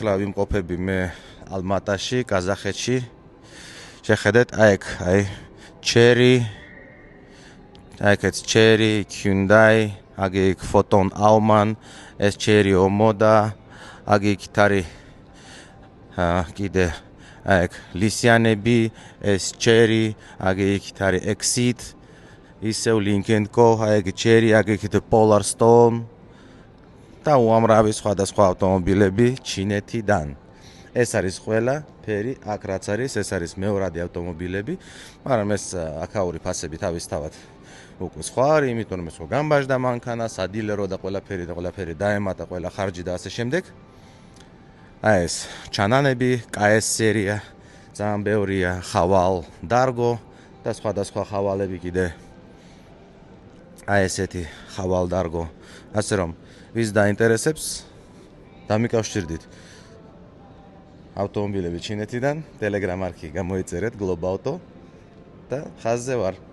ვიმყოფები მე ალმატაში, კაზახეთში. შეხედეთ, აი ჩერი, აქაც ჩერი, Hyundai, აქ Photon Auman, ეს ჩერი Omoda, აქ არის კიდე აქ ლისიანები, ეს ჩერი, აქ არის Exit, ისევ Lynk & Co, აქ ჩერი, აქ Polarstone და უამრავი სხვადასხვა ავტომობილები ჩინეთიდან. ეს არის ყველა ფერი, აქ რაც არის, ეს არის მეორადი ავტომობილები, მაგრამ ეს აქაური ფასები თავისთავად უკვე სხვა არის, იმიტომ რომ ეს ხო გამბაჟდა მანქანა, სადილერო და ყველაფერი დაემატა, ყველა ხარჯი და ასე შემდეგ. აი ეს ჩანანები, KS სერია, ძალიან ბევრია, ხავალ, დარგო და სხვადასხვა ხავალები კიდე. აი ესეთი ხავალ დარგო, ასე რომ ვის დაინტერესებს, დამიკავშირდით ავტომობილები ჩინეთიდან, Telegram არქი გამოიწერეთ Globauto და ხაზზე ვარ.